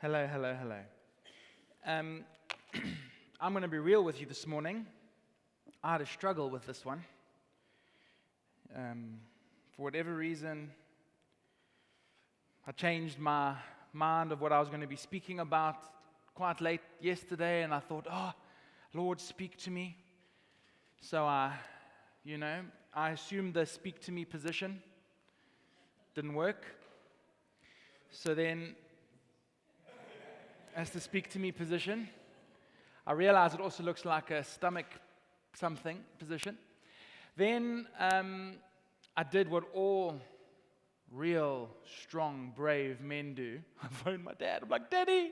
Hello, hello, hello. I'm going to be real with you this morning. I had a struggle with this one. For whatever reason, I changed my mind of what I was going to be speaking about quite late yesterday, and I thought, Lord, speak to me. So I assumed the speak to me position. Didn't work. So then, as the speak to me position, I realized it also looks like a stomach something position. Then I did what all real, strong, brave men do. I phoned my dad. I'm like, Daddy,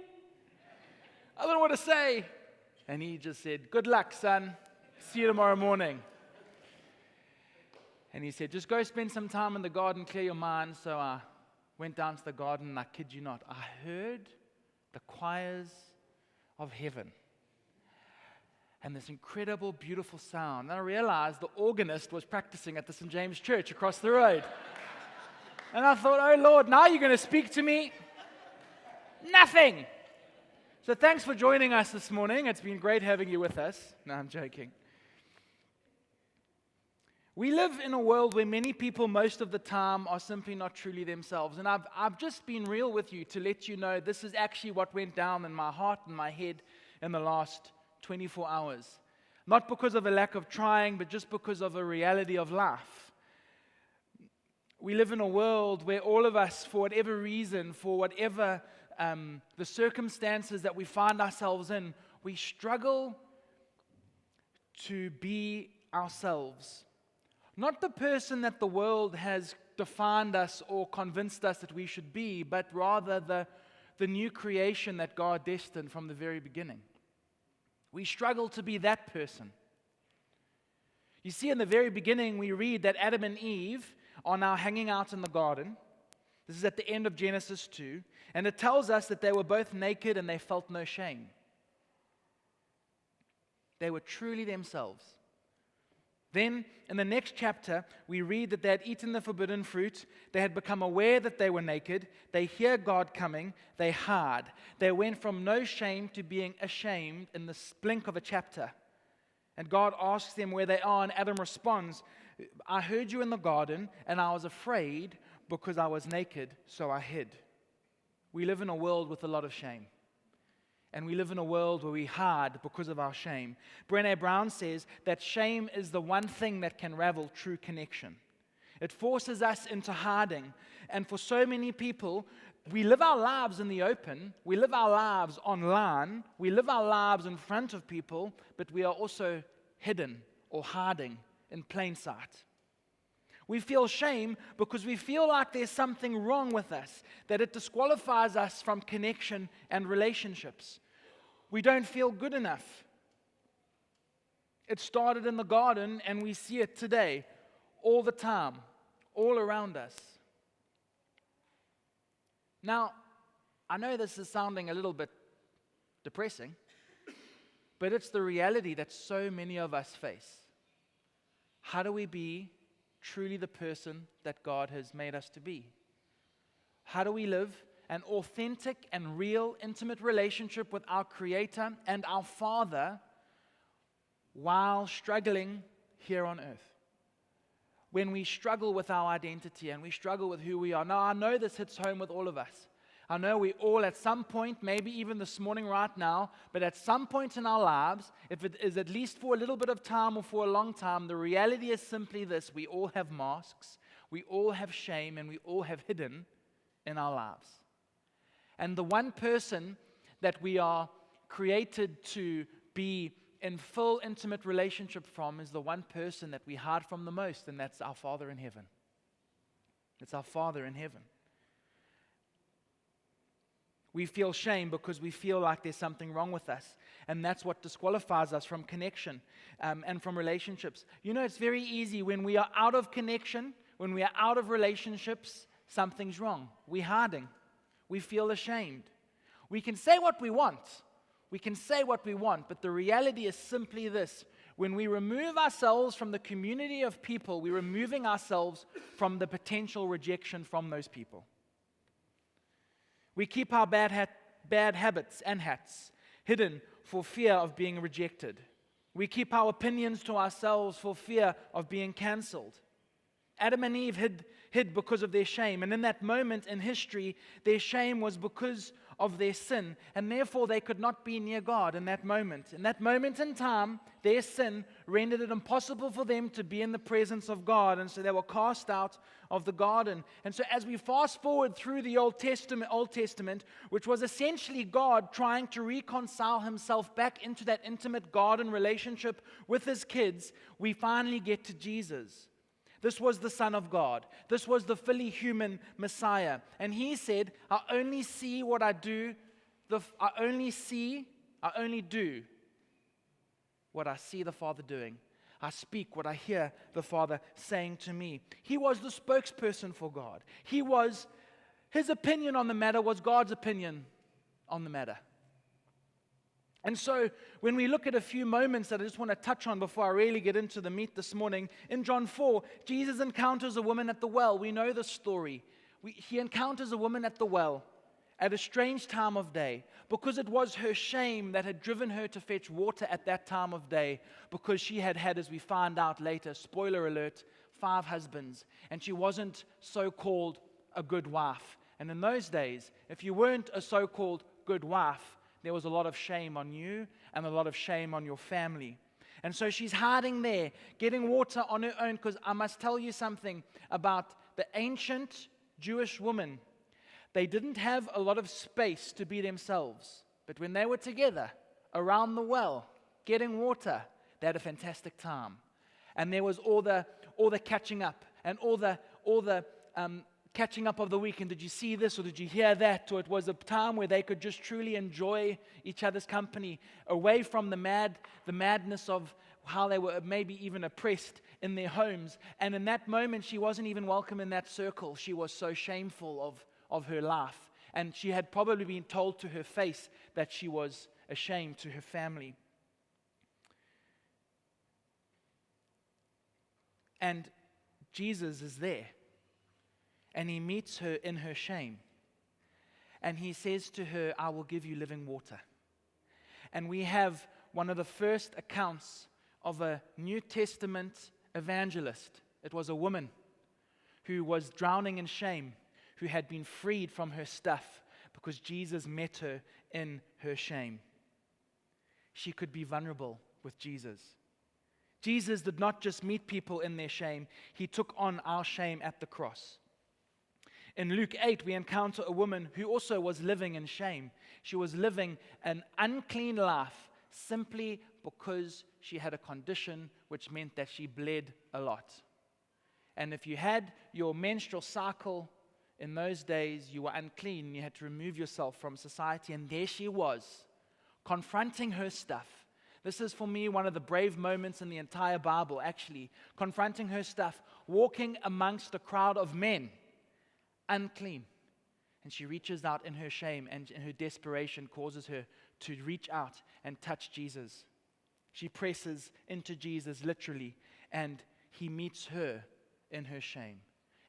I don't know what to say. And he just said, good luck, son. See you tomorrow morning. And he said, just go spend some time in the garden, clear your mind. So I went down to the garden, and I kid you not, I heard the choirs of heaven. And this incredible, beautiful sound. And I realized the organist was practicing at the St. James Church across the road. And I thought, oh Lord, now you're going to speak to me? Nothing. So thanks for joining us this morning. It's been great having you with us. No, I'm joking. We live in a world where many people most of the time are simply not truly themselves. And I've just been real with you to let you know this is actually what went down in my heart and my head in the last 24 hours. Not because of a lack of trying, but just because of a reality of life. We live in a world where all of us, for whatever reason, for whatever the circumstances that we find ourselves in, we struggle to be ourselves. Not the person that the world has defined us or convinced us that we should be, but rather the new creation that God destined from the very beginning. We struggle to be that person. You see, in the very beginning, we read that Adam and Eve are now hanging out in the garden. This is at the end of Genesis 2, and it tells us that they were both naked and they felt no shame. They were truly themselves. Then, in the next chapter, we read that they had eaten the forbidden fruit, they had become aware that they were naked, they hear God coming, they hid. They went from no shame to being ashamed in the blink of a chapter. And God asks them where they are, and Adam responds, I heard you in the garden, and I was afraid because I was naked, so I hid. We live in a world with a lot of shame. And we live in a world where we hide because of our shame. Brené Brown says that shame is the one thing that can ravel true connection. It forces us into hiding. And for so many people, we live our lives in the open. We live our lives online. We live our lives in front of people. But we are also hidden or hiding in plain sight. We feel shame because we feel like there's something wrong with us, that it disqualifies us from connection and relationships. We don't feel good enough. It started in the garden, and we see it today, all the time, all around us. Now, I know this is sounding a little bit depressing, but it's the reality that so many of us face. How do we be truly the person that God has made us to be? How do we live an authentic and real intimate relationship with our Creator and our Father while struggling here on earth? When we struggle with our identity and we struggle with who we are. Now, I know this hits home with all of us. I know we all at some point, maybe even this morning right now, but at some point in our lives, if it is at least for a little bit of time or for a long time, the reality is simply this: we all have masks, we all have shame, and we all have hidden in our lives. And the one person that we are created to be in full intimate relationship from is the one person that we hide from the most, and that's our Father in heaven. It's our Father in heaven. We feel shame because we feel like there's something wrong with us. And that's what disqualifies us from connection and from relationships. You know, it's very easy when we are out of connection, when we are out of relationships, something's wrong. We're hiding. We feel ashamed. We can say what we want. We can say what we want, but the reality is simply this. When we remove ourselves from the community of people, we're removing ourselves from the potential rejection from those people. We keep our bad bad habits and hats, hidden for fear of being rejected. We keep our opinions to ourselves for fear of being cancelled. Adam and Eve hid because of their shame. And in that moment in history, their shame was because of their sin. And therefore, they could not be near God in that moment. In that moment in time, their sin rendered it impossible for them to be in the presence of God. And so they were cast out of the garden. And so as we fast forward through the Old Testament, which was essentially God trying to reconcile himself back into that intimate garden relationship with his kids, we finally get to Jesus. This was the Son of God. This was the fully human Messiah. And he said, I only see what I do. I only do what I see the Father doing. I speak what I hear the Father saying to me. He was the spokesperson for God. His opinion on the matter was God's opinion on the matter. And so, when we look at a few moments that I just want to touch on before I really get into the meat this morning, in John 4, Jesus encounters a woman at the well. We know the story. He encounters a woman at the well at a strange time of day because it was her shame that had driven her to fetch water at that time of day because she had, as we find out later, spoiler alert, 5 husbands, and she wasn't so-called a good wife. And in those days, if you weren't a so-called good wife, there was a lot of shame on you and a lot of shame on your family. And so she's hiding there, getting water on her own, because I must tell you something about the ancient Jewish woman. They didn't have a lot of space to be themselves. But when they were together around the well, getting water, they had a fantastic time. And there was all the catching up and all the catching up of the weekend. Did you see this or did you hear that? Or it was a time where they could just truly enjoy each other's company, away from the madness of how they were maybe even oppressed in their homes. And in that moment, she wasn't even welcome in that circle. She was so shameful of her life. And she had probably been told to her face that she was ashamed to her family. And Jesus is there. And he meets her in her shame. And he says to her, I will give you living water. And we have one of the first accounts of a New Testament evangelist. It was a woman who was drowning in shame, who had been freed from her stuff because Jesus met her in her shame. She could be vulnerable with Jesus. Jesus did not just meet people in their shame, he took on our shame at the cross. In Luke 8, we encounter a woman who also was living in shame. She was living an unclean life simply because she had a condition which meant that she bled a lot. And if you had your menstrual cycle in those days, you were unclean and you had to remove yourself from society. And there she was, confronting her stuff. This is for me one of the brave moments in the entire Bible, actually. Confronting her stuff, walking amongst a crowd of men. Unclean. And she reaches out in her shame, and in her desperation causes her to reach out and touch Jesus. She presses into Jesus literally, and he meets her in her shame,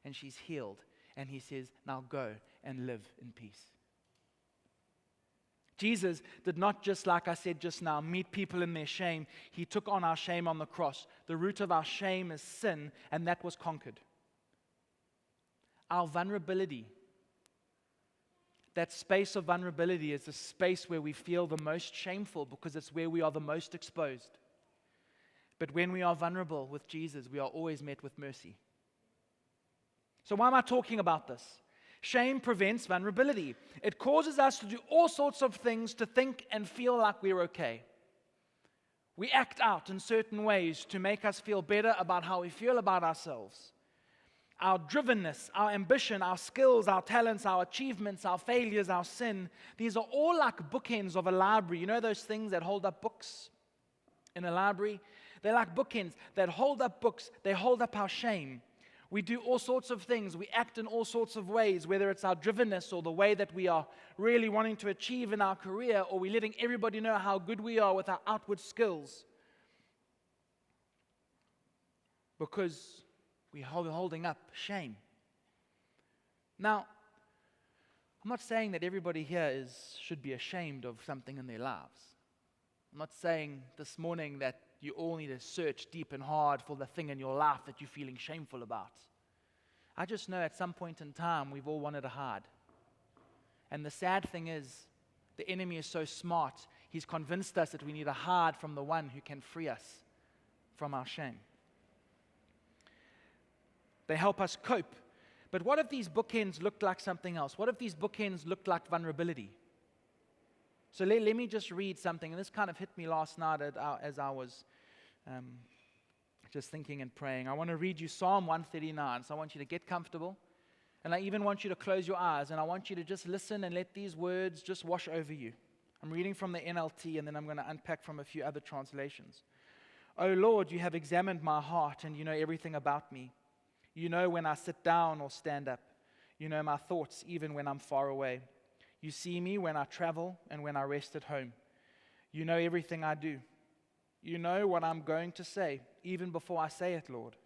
and she's healed, and he says, now go and live in peace. Jesus did not just, like I said just now, meet people in their shame. He took on our shame on the cross. The root of our shame is sin, and that was conquered. Our vulnerability, that space of vulnerability is the space where we feel the most shameful because it's where we are the most exposed. But when we are vulnerable with Jesus, we are always met with mercy. So why am I talking about this? Shame prevents vulnerability. It causes us to do all sorts of things to think and feel like we're okay. We act out in certain ways to make us feel better about how we feel about ourselves. Our drivenness, our ambition, our skills, our talents, our achievements, our failures, our sin, these are all like bookends of a library. You know those things that hold up books in a library? They're like bookends that hold up books. They hold up our shame. We do all sorts of things. We act in all sorts of ways, whether it's our drivenness or the way that we are really wanting to achieve in our career, or we're letting everybody know how good we are with our outward skills. Because we're holding up shame. Now, I'm not saying that everybody here should be ashamed of something in their lives. I'm not saying this morning that you all need to search deep and hard for the thing in your life that you're feeling shameful about. I just know at some point in time we've all wanted to hide. And the sad thing is, the enemy is so smart, he's convinced us that we need to hide from the one who can free us from our shame. They help us cope. But what if these bookends looked like something else? What if these bookends looked like vulnerability? So let me just read something, and this kind of hit me last night as I was just thinking and praying. I want to read you Psalm 139, so I want you to get comfortable, and I even want you to close your eyes, and I want you to just listen and let these words just wash over you. I'm reading from the NLT, and then I'm going to unpack from a few other translations. O Lord, you have examined my heart, and you know everything about me. You know when I sit down or stand up. You know my thoughts even when I'm far away. You see me when I travel and when I rest at home. You know everything I do. You know what I'm going to say, even before I say it, Lord.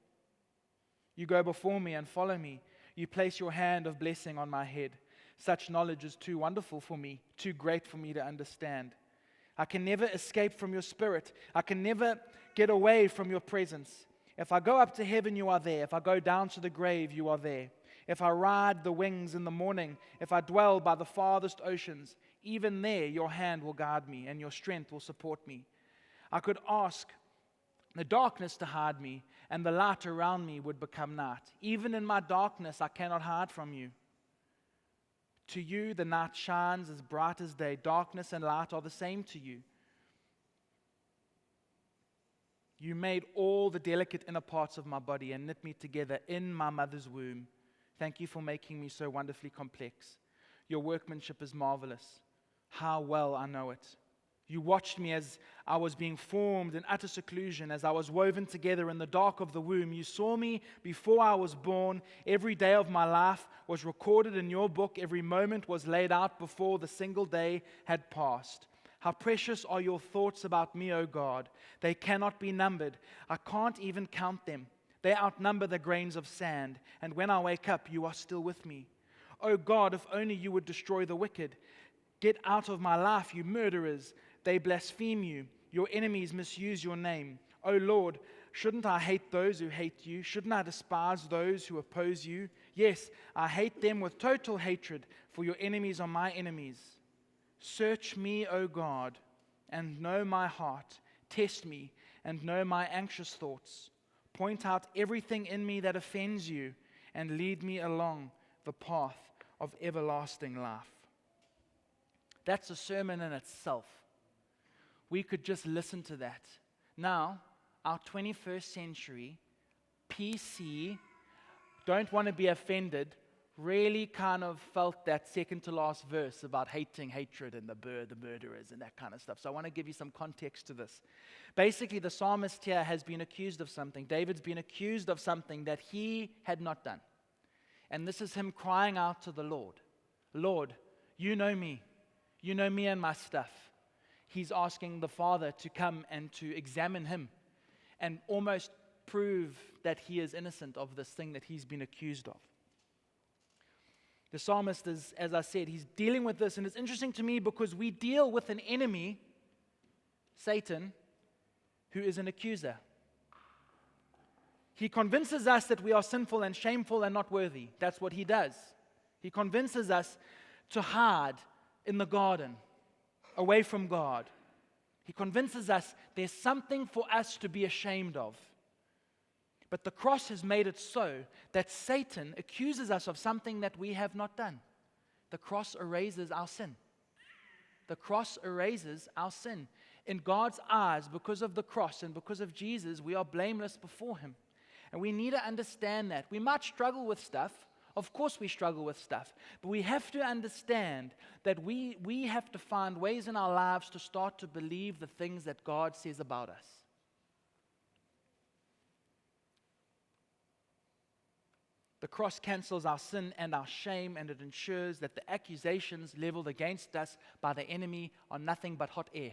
You go before me and follow me. You place your hand of blessing on my head. Such knowledge is too wonderful for me, too great for me to understand. I can never escape from your spirit. I can never get away from your presence. If I go up to heaven, you are there. If I go down to the grave, you are there. If I ride the wings in the morning, if I dwell by the farthest oceans, even there your hand will guide me and your strength will support me. I could ask the darkness to hide me, and the light around me would become night. Even in my darkness, I cannot hide from you. To you, the night shines as bright as day. Darkness and light are the same to you. You made all the delicate inner parts of my body and knit me together in my mother's womb. Thank you for making me so wonderfully complex. Your workmanship is marvelous. How well I know it. You watched me as I was being formed in utter seclusion, as I was woven together in the dark of the womb. You saw me before I was born. Every day of my life was recorded in your book. Every moment was laid out before the single day had passed. How precious are your thoughts about me, O God. They cannot be numbered. I can't even count them. They outnumber the grains of sand, and when I wake up, you are still with me. O God, if only you would destroy the wicked. Get out of my life, you murderers. They blaspheme you. Your enemies misuse your name. O Lord, shouldn't I hate those who hate you? Shouldn't I despise those who oppose you? Yes, I hate them with total hatred, for your enemies are my enemies. Search me, O God, and know my heart. Test me and know my anxious thoughts. Point out everything in me that offends you, and lead me along the path of everlasting life. That's a sermon in itself. We could just listen to that. Now, our 21st century, PC, don't want to be offended, really kind of felt that second to last verse about hating hatred and the murderers and that kind of stuff. So I want to give you some context to this. Basically, the psalmist here has been accused of something. David's been accused of something that he had not done. And this is him crying out to the Lord. Lord, you know me. You know me and my stuff. He's asking the Father to come and to examine him and almost prove that he is innocent of this thing that he's been accused of. The psalmist is, as I said, he's dealing with this, and it's interesting to me because we deal with an enemy, Satan, who is an accuser. He convinces us that we are sinful and shameful and not worthy. That's what he does. He convinces us to hide in the garden, away from God. He convinces us there's something for us to be ashamed of. But the cross has made it so that Satan accuses us of something that we have not done. The cross erases our sin. The cross erases our sin. In God's eyes, because of the cross and because of Jesus, we are blameless before him. And we need to understand that. We might struggle with stuff. Of course we struggle with stuff. But we have to understand that we have to find ways in our lives to start to believe the things that God says about us. The cross cancels our sin and our shame, and it ensures that the accusations leveled against us by the enemy are nothing but hot air.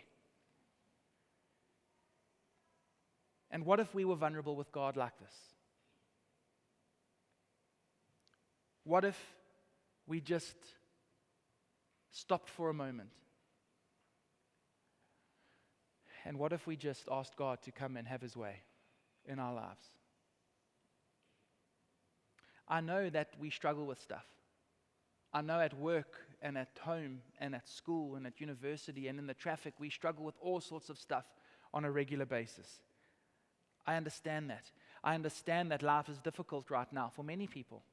And what if we were vulnerable with God like this? What if we just stopped for a moment. And what if we just asked God to come and have His way in our lives? I know that we struggle with stuff. I know at work and at home and at school and at university and in the traffic, we struggle with all sorts of stuff on a regular basis. I understand that. I understand that life is difficult right now for many people.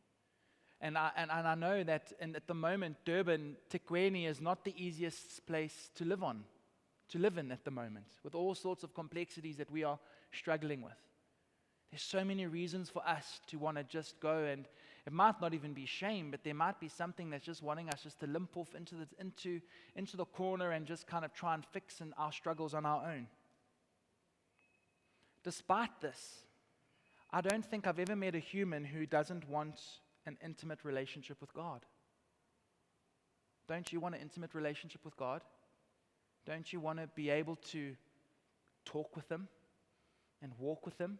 And I know that at the moment, Durban, Tikweni is not the easiest place to live in at the moment, with all sorts of complexities that we are struggling with. There's so many reasons for us to want to just go, and it might not even be shame, but there might be something that's just wanting us just to limp off into the corner and just kind of try and fix our struggles on our own. Despite this, I don't think I've ever met a human who doesn't want an intimate relationship with God. Don't you want an intimate relationship with God? Don't you want to be able to talk with Him and walk with Him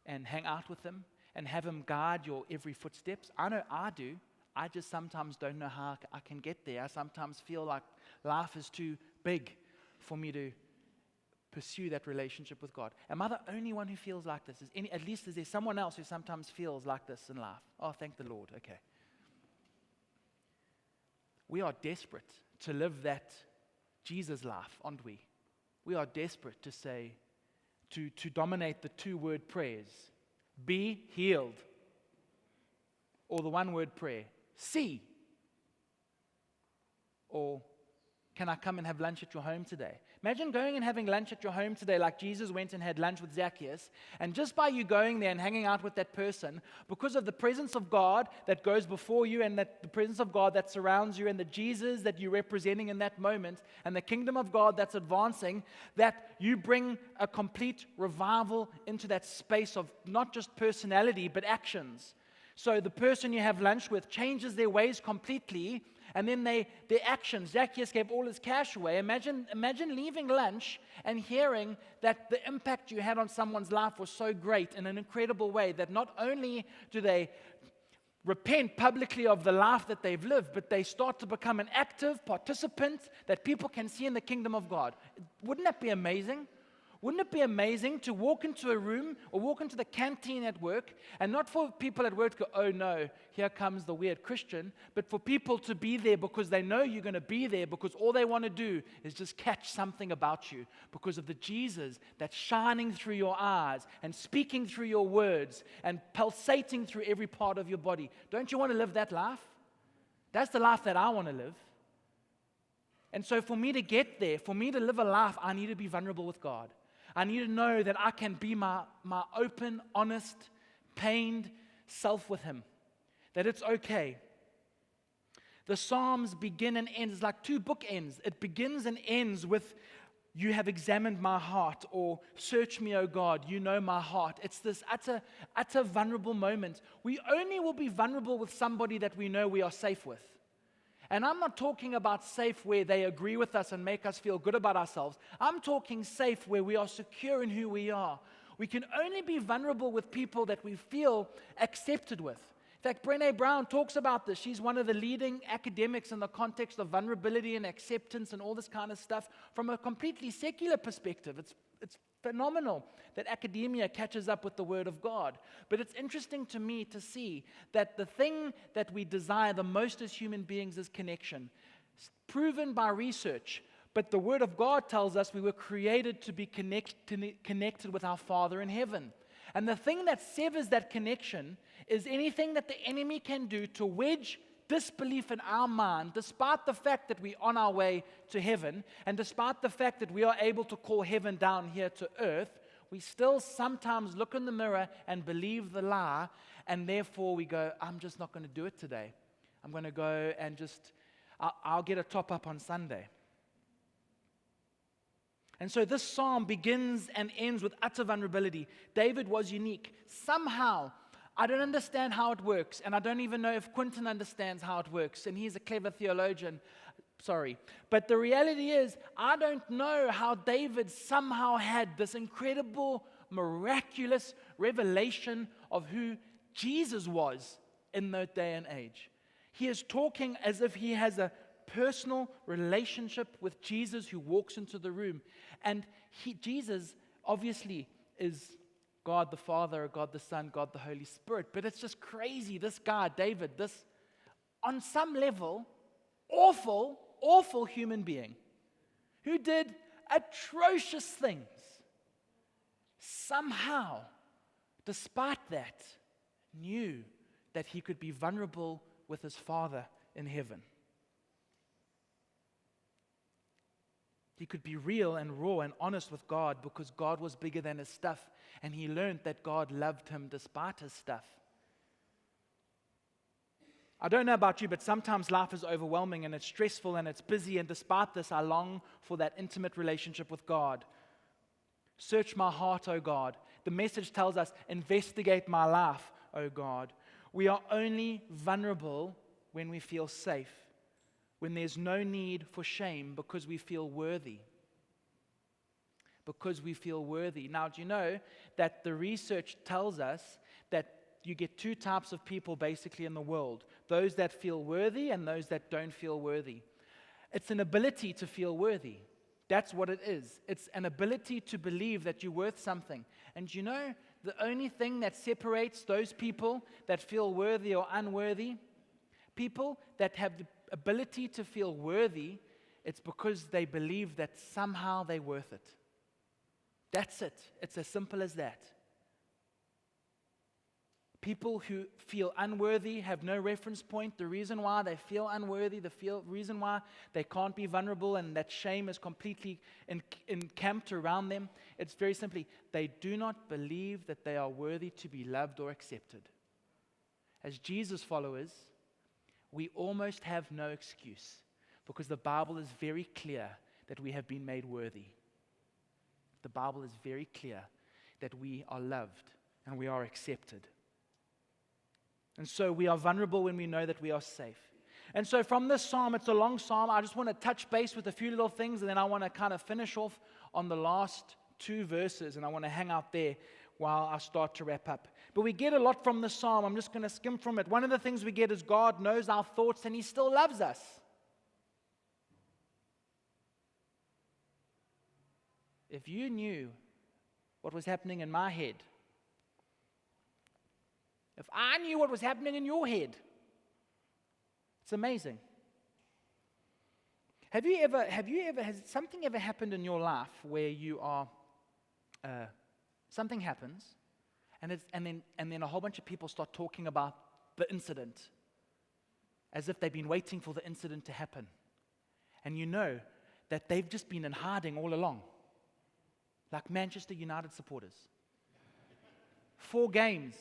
and hang out with Him and have Him guide your every footsteps? I know I do. I just sometimes don't know how I can get there. I sometimes feel like life is too big for me to pursue that relationship with God. Am I the only one who feels like this? At least is there someone else who sometimes feels like this in life? Oh, thank the Lord. Okay. We are desperate to live that Jesus life, aren't we? We are desperate to say, to dominate the 2-word prayers. Be healed. Or the 1-word prayer. See. Or can I come and have lunch at your home today? Imagine going and having lunch at your home today like Jesus went and had lunch with Zacchaeus. And just by you going there and hanging out with that person, because of the presence of God that goes before you and that the presence of God that surrounds you and the Jesus that you're representing in that moment and the kingdom of God that's advancing, that you bring a complete revival into that space of not just personality but actions. So the person you have lunch with changes their ways completely. And then their actions, Zacchaeus gave all his cash away. Imagine leaving lunch and hearing that the impact you had on someone's life was so great in an incredible way that not only do they repent publicly of the life that they've lived, but they start to become an active participant that people can see in the kingdom of God. Wouldn't that be amazing? Wouldn't it be amazing to walk into a room or walk into the canteen at work and not for people at work to go, oh no, here comes the weird Christian, but for people to be there because they know you're going to be there because all they want to do is just catch something about you because of the Jesus that's shining through your eyes and speaking through your words and pulsating through every part of your body. Don't you want to live that life? That's the life that I want to live. And so for me to get there, for me to live a life, I need to be vulnerable with God. I need to know that I can be my open, honest, pained self with Him. That it's okay. The Psalms begin and end. It's like 2 bookends. It begins and ends with, you have examined my heart, or search me, O God, you know my heart. It's this utter vulnerable moment. We only will be vulnerable with somebody that we know we are safe with. And I'm not talking about safe where they agree with us and make us feel good about ourselves. I'm talking safe where we are secure in who we are. We can only be vulnerable with people that we feel accepted with. In fact, Brené Brown talks about this. She's one of the leading academics in the context of vulnerability and acceptance and all this kind of stuff from a completely secular perspective. It's phenomenal that academia catches up with the Word of God. But it's interesting to me to see that the thing that we desire the most as human beings is connection. It's proven by research, but the Word of God tells us we were created to be connected with our Father in heaven. And the thing that severs that connection is anything that the enemy can do to wedge disbelief in our mind, despite the fact that we're on our way to heaven, and despite the fact that we are able to call heaven down here to earth, we still sometimes look in the mirror and believe the lie, and therefore we go, I'm just not going to do it today. I'm going to go and I'll get a top up on Sunday. And so this psalm begins and ends with utter vulnerability. David was unique. Somehow, I don't understand how it works, and I don't even know if Quentin understands how it works, and he's a clever theologian. Sorry. But the reality is, I don't know how David somehow had this incredible, miraculous revelation of who Jesus was in that day and age. He is talking as if he has a personal relationship with Jesus who walks into the room. And Jesus obviously is God the Father, God the Son, God the Holy Spirit. But it's just crazy. This guy, David, this, on some level, awful human being who did atrocious things, somehow, despite that, knew that he could be vulnerable with his Father in heaven. He could be real and raw and honest with God because God was bigger than his stuff, and he learned that God loved him despite his stuff. I don't know about you, but sometimes life is overwhelming and it's stressful and it's busy, and despite this, I long for that intimate relationship with God. Search my heart, O God. The message tells us, investigate my life, O God. We are only vulnerable when we feel safe, when there's no need for shame because we feel worthy. Because we feel worthy. Now, do you know that the research tells us that you get two types of people basically in the world? Those that feel worthy and those that don't feel worthy. It's an ability to feel worthy. That's what it is. It's an ability to believe that you're worth something. And you know, the only thing that separates those people that feel worthy or unworthy, people that have the ability to feel worthy, it's because they believe that somehow they're worth it. That's it. It's as simple as that. People who feel unworthy have no reference point. The reason why they feel unworthy, reason why they can't be vulnerable and that shame is completely encamped around them, it's very simply, they do not believe that they are worthy to be loved or accepted. As Jesus followers, we almost have no excuse because the Bible is very clear that we have been made worthy. The Bible is very clear that we are loved and we are accepted. And so we are vulnerable when we know that we are safe. And so from this psalm, it's a long psalm. I just want to touch base with a few little things, and then I want to kind of finish off on the last two verses, and I want to hang out there while I start to wrap up. But we get a lot from the psalm. I'm just going to skim from it. One of the things we get is God knows our thoughts, and He still loves us. If you knew what was happening in my head, if I knew what was happening in your head, it's amazing. Has something ever happened in your life where you are, something happens, and then a whole bunch of people start talking about the incident, as if they've been waiting for the incident to happen, and you know that they've just been in hiding all along, like Manchester United supporters. 4 games.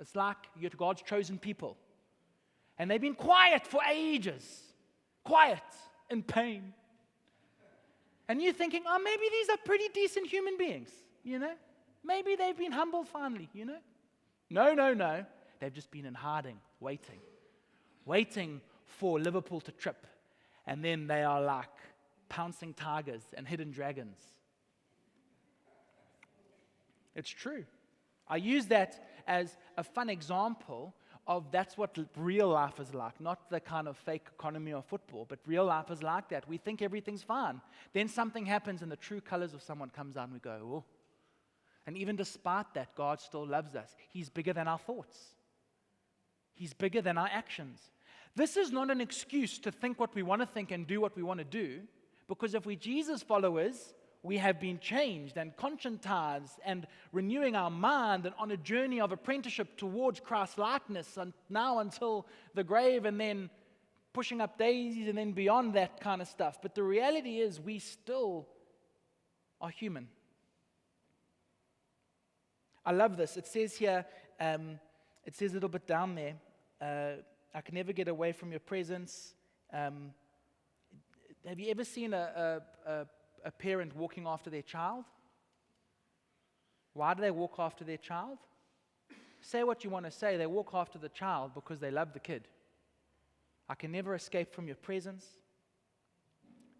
It's like you're God's chosen people. And they've been quiet for ages. Quiet, in pain. And you're thinking, oh, maybe these are pretty decent human beings, you know? Maybe they've been humbled finally, you know? No. They've just been in hiding, waiting for Liverpool to trip. And then they are like pouncing tigers and hidden dragons. It's true. I use that as a fun example of that's what real life is like, not the kind of fake economy of football, but real life is like that. We think everything's fine. Then something happens and the true colors of someone comes out and we go, oh. And even despite that, God still loves us. He's bigger than our thoughts. He's bigger than our actions. This is not an excuse to think what we want to think and do what we want to do, because if we're Jesus followers, we have been changed and conscientized and renewing our mind and on a journey of apprenticeship towards Christ's likeness, and now until the grave, and then pushing up daisies and then beyond that kind of stuff. But the reality is we still are human. I love this. It says here, it says a little bit down there, I can never get away from your presence. Have you ever seen a parent walking after their child? Why do they walk after their child? Say what you want to say. They walk after the child because they love the kid. I can never escape from your presence.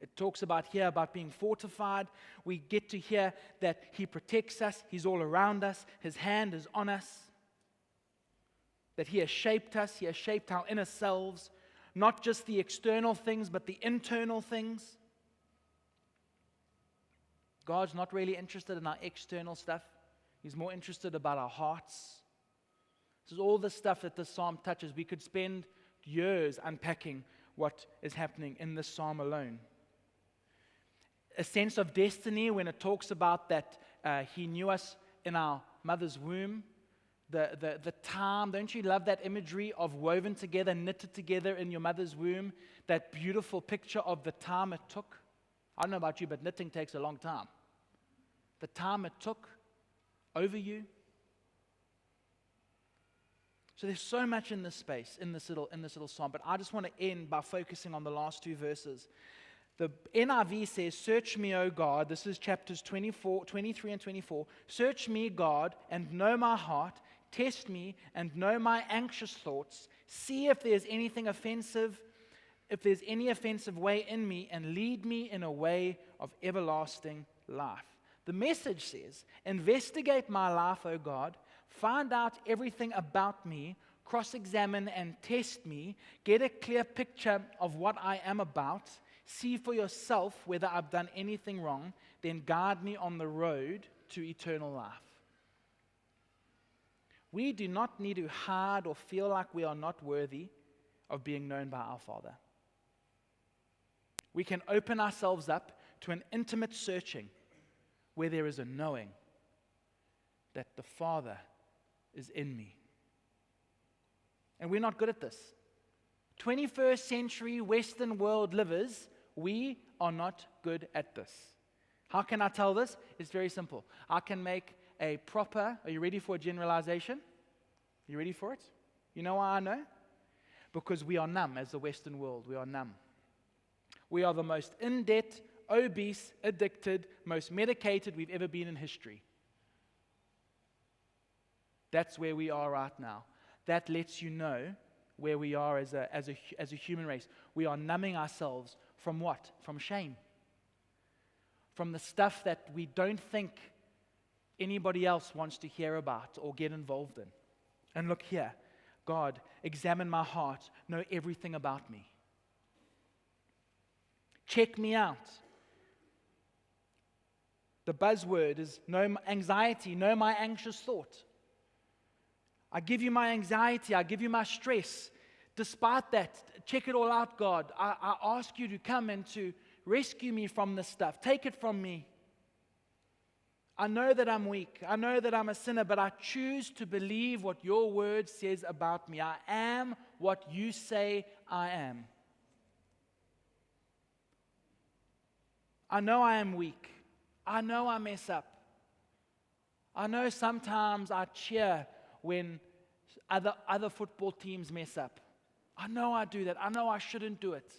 It talks about here about being fortified. We get to hear that He protects us. He's all around us. His hand is on us. That He has shaped us. He has shaped our inner selves. Not just the external things, but the internal things. God's not really interested in our external stuff. He's more interested about our hearts. This is all the stuff that this psalm touches. We could spend years unpacking what is happening in this psalm alone. A sense of destiny when it talks about that He knew us in our mother's womb. The time, don't you love that imagery of woven together, knitted together in your mother's womb? That beautiful picture of the time it took. I don't know about you, but knitting takes a long time. The time it took over you. So there's so much in this space, in this little psalm, but I just want to end by focusing on the last two verses. The NIV says, "Search me, O God." This is chapters 23 and 24. "Search me, God, and know my heart. Test me and know my anxious thoughts. See if there's anything offensive, if there's any offensive way in me, and lead me in a way of everlasting life." The Message says, "Investigate my life, O God. Find out everything about me. Cross-examine and test me. Get a clear picture of what I am about. See for yourself whether I've done anything wrong. Then guide me on the road to eternal life." We do not need to hide or feel like we are not worthy of being known by our Father. We can open ourselves up to an intimate searching where there is a knowing that the Father is in me. And we're not good at this. 21st century Western world livers, we are not good at this. How can I tell this? It's very simple. I can make a proper, are you ready for a generalization? You ready for it? You know why I know? Because we are numb as the Western world. We are numb. We are the most in debt, obese, addicted, most medicated we've ever been in history. That's where we are right now. That lets you know where we are as a human race. We are numbing ourselves from what? From shame. From the stuff that we don't think anybody else wants to hear about or get involved in. And look here, God, examine my heart, know everything about me. Check me out. The buzzword is no anxiety, know my anxious thought. I give you my anxiety, I give you my stress. Despite that, check it all out, God. I ask you to come and to rescue me from this stuff. Take it from me. I know that I'm weak. I know that I'm a sinner, but I choose to believe what your word says about me. I am what you say I am. I know I am weak. I know I mess up. I know sometimes I cheer when other football teams mess up. I know I do that. I know I shouldn't do it.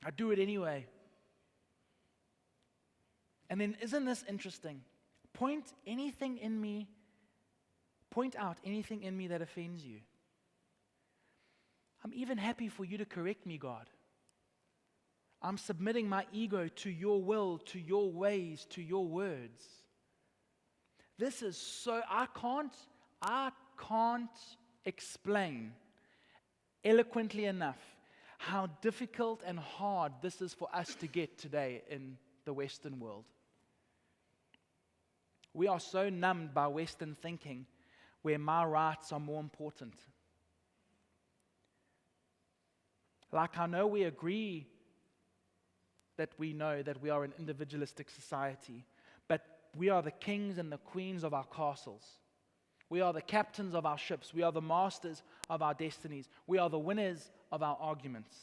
I do it anyway. And then isn't this interesting? Point out anything in me that offends you. I'm even happy for you to correct me, God. I'm submitting my ego to your will, to your ways, to your words. This is so, I can't explain eloquently enough how difficult and hard this is for us to get today in the Western world. We are so numbed by Western thinking where my rights are more important. Like I know we agree that we know that we are an individualistic society, but we are the kings and the queens of our castles. We are the captains of our ships. We are the masters of our destinies. We are the winners of our arguments.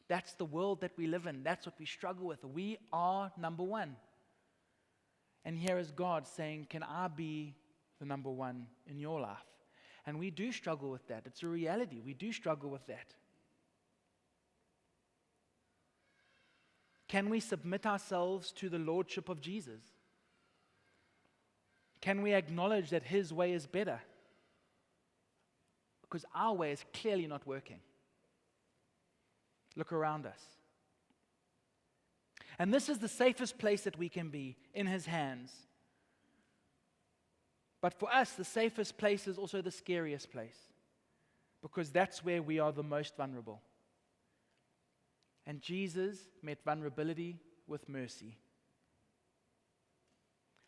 That's the world that we live in. That's what we struggle with. We are number one. And here is God saying, can I be the number one in your life? And we do struggle with that. It's a reality. We do struggle with that. Can we submit ourselves to the lordship of Jesus? Can we acknowledge that His way is better? Because our way is clearly not working. Look around us. And this is the safest place that we can be, in His hands. But for us, the safest place is also the scariest place. because that's where we are the most vulnerable. And Jesus met vulnerability with mercy.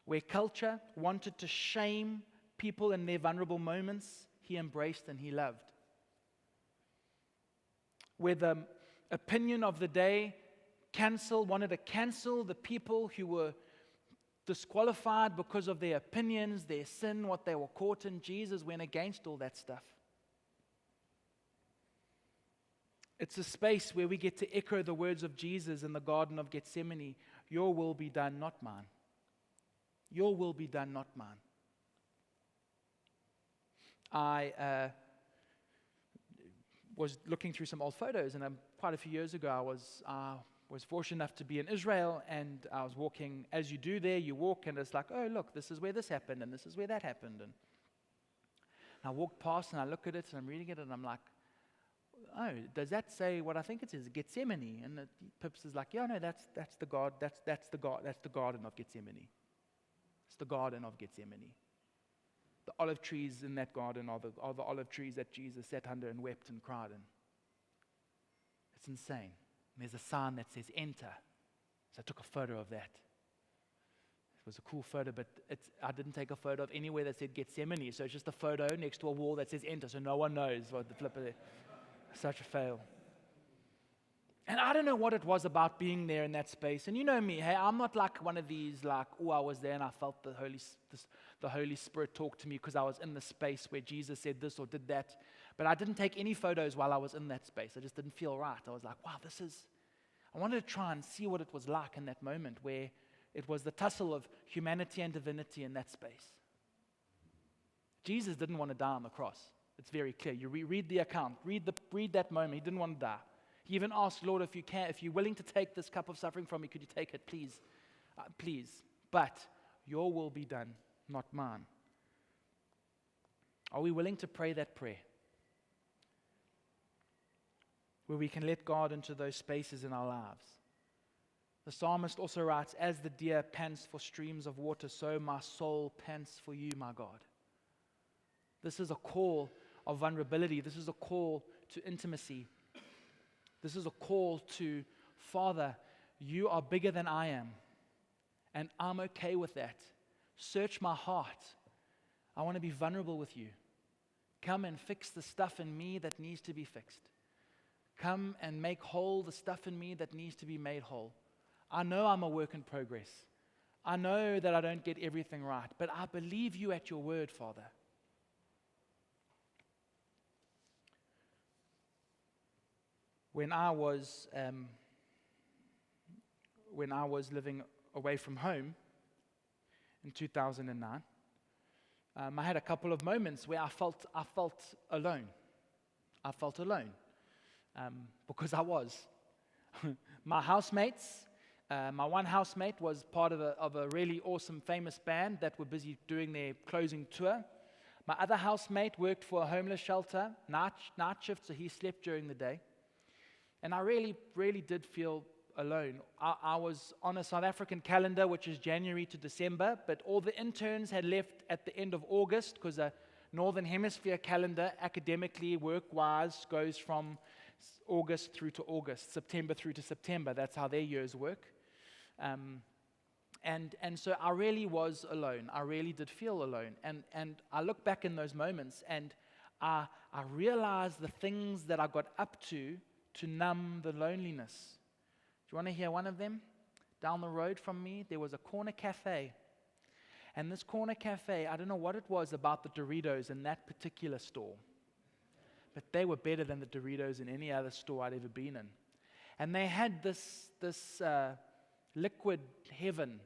Where culture wanted to shame people in their vulnerable moments, he embraced and he loved. Where the opinion of the day wanted to cancel the people who were disqualified because of their opinions, their sin, what they were caught in, Jesus went against all that stuff. It's a space where we get to echo the words of Jesus in the Garden of Gethsemane. Your will be done, not mine. Your will be done, not mine. I was looking through some old photos, and quite a few years ago, I was fortunate enough to be in Israel, and I was walking, as you do there, you walk, and it's like, oh, look, this is where this happened, and this is where that happened. And I walked past, and I look at it, and I'm reading it, and I'm like, oh, does that say what I think it is, Gethsemane? And Pips is like, yeah, no, that's the Garden of Gethsemane. It's the Garden of Gethsemane. The olive trees in that garden are the olive trees that Jesus sat under and wept and cried in. It's insane. And there's a sign that says enter. So I took a photo of that. It was a cool photo, but I didn't take a photo of anywhere that said Gethsemane. So it's just a photo next to a wall that says enter, so no one knows what the flip is. Such a fail. And I don't know what it was about being there in that space. And you know me, hey, I'm not like one of these like, oh, I was there and I felt the Holy Spirit talk to me because I was in the space where Jesus said this or did that. But I didn't take any photos while I was in that space. I just didn't feel right. I was like, wow, I wanted to try and see what it was like in that moment where it was the tussle of humanity and divinity in that space. Jesus didn't want to die on the cross. It's very clear. You read the account, read that moment. He didn't want to die. He even asked, Lord, if you're willing to take this cup of suffering from me, could you take it, please? Please. But your will be done, not mine. Are we willing to pray that prayer? Where we can let God into those spaces in our lives. The psalmist also writes, as the deer pants for streams of water, so my soul pants for you, my God. This is a call of vulnerability. This is a call to intimacy. This is a call to, Father, you are bigger than I am, and I'm okay with that. Search my heart. I want to be vulnerable with you. Come and fix the stuff in me that needs to be fixed. Come and make whole the stuff in me that needs to be made whole. I know I'm a work in progress. I know that I don't get everything right, but I believe you at your word, Father. When I was living away from home in 2009, I had a couple of moments where I felt alone. I felt alone because I was. My housemates, my one housemate was part of a really awesome, famous band that were busy doing their closing tour. My other housemate worked for a homeless shelter, night shift, so he slept during the day. And I really, really did feel alone. I was on a South African calendar, which is January to December, but all the interns had left at the end of August because a Northern Hemisphere calendar, academically, work-wise, goes from August through to August, September through to September. That's how their years work. And so I really was alone. I really did feel alone. And I look back in those moments, and I realized the things that I got up to numb the loneliness. Do you want to hear one of them? Down the road from me, there was a corner cafe. And this corner cafe, I don't know what it was about the Doritos in that particular store, but they were better than the Doritos in any other store I'd ever been in. And they had this liquid heaven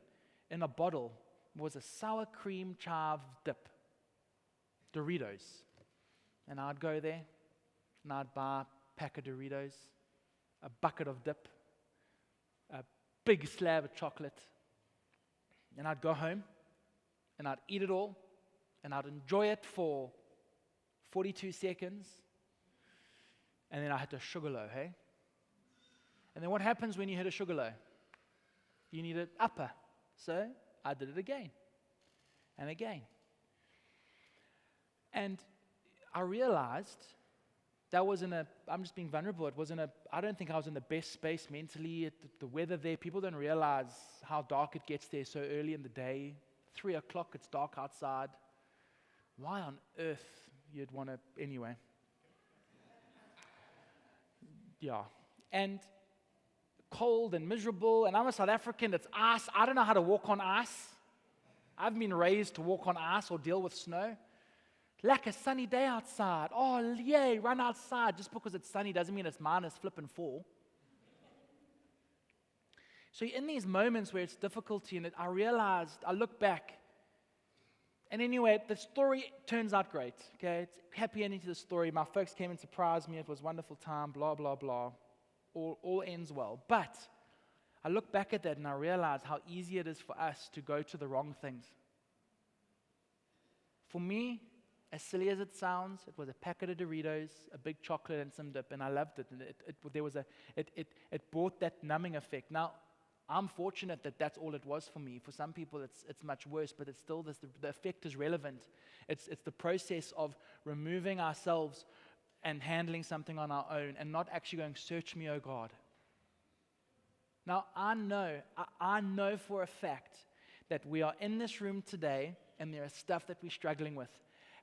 in a bottle. It was a sour cream chive dip, Doritos. And I'd go there, and I'd buy pack of Doritos, a bucket of dip, a big slab of chocolate, and I'd go home, and I'd eat it all, and I'd enjoy it for 42 seconds, and then I hit a sugar low, hey? And then what happens when you hit a sugar low? You need an upper. So I did it again, and again. And I realized I'm just being vulnerable. I don't think I was in the best space mentally. The weather there, people don't realize how dark it gets there so early in the day. 3 o'clock, it's dark outside. Why on earth you'd want to, anyway. Yeah. And cold and miserable, and I'm a South African, it's ice. I don't know how to walk on ice. I've been raised to walk on ice or deal with snow. Like a sunny day outside. Oh, yay, run outside. Just because it's sunny doesn't mean it's minus flippin' 4. So in these moments where it's difficulty, and I look back, and anyway, the story turns out great. Okay, it's happy ending to the story. My folks came and surprised me. It was a wonderful time, blah, blah, blah. All ends well. But I look back at that and I realize how easy it is for us to go to the wrong things. For me, as silly as it sounds, it was a packet of Doritos, a big chocolate, and some dip, and I loved it. And it brought that numbing effect. Now, I'm fortunate that that's all it was for me. For some people, it's much worse, but it's still the effect is relevant. It's the process of removing ourselves and handling something on our own, and not actually going, search me, oh God. Now, I know for a fact that we are in this room today, and there is stuff that we're struggling with.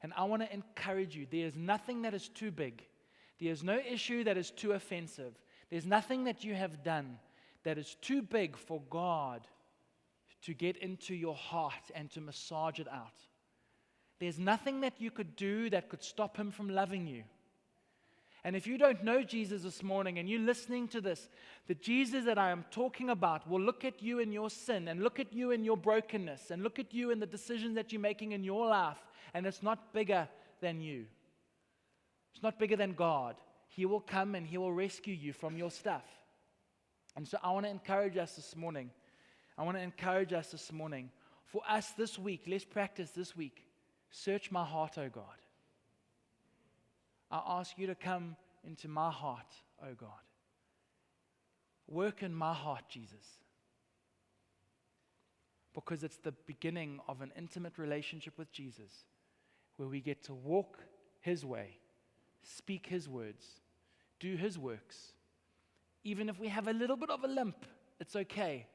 And I want to encourage you, there is nothing that is too big. There is no issue that is too offensive. There's nothing that you have done that is too big for God to get into your heart and to massage it out. There's nothing that you could do that could stop Him from loving you. And if you don't know Jesus this morning and you're listening to this, the Jesus that I am talking about will look at you in your sin and look at you in your brokenness and look at you in the decisions that you're making in your life, and it's not bigger than you. It's not bigger than God. He will come and He will rescue you from your stuff. And so I want to encourage us this morning. For us this week, let's practice this week. Search my heart, oh God. I ask you to come into my heart, oh God. Work in my heart, Jesus. Because it's the beginning of an intimate relationship with Jesus, where we get to walk His way, speak His words, do His works. Even if we have a little bit of a limp, it's okay,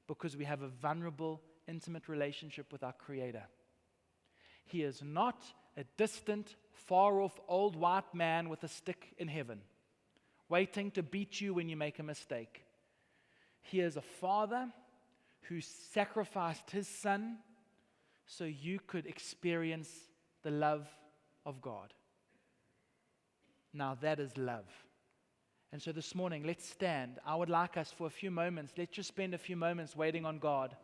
because we have a vulnerable, intimate relationship with our Creator. He is not a distant, far-off old white man with a stick in heaven, waiting to beat you when you make a mistake. He is a Father who sacrificed His Son so you could experience the love of God. Now that is love. And so this morning, let's stand. I would like us for a few moments, let's just spend a few moments waiting on God.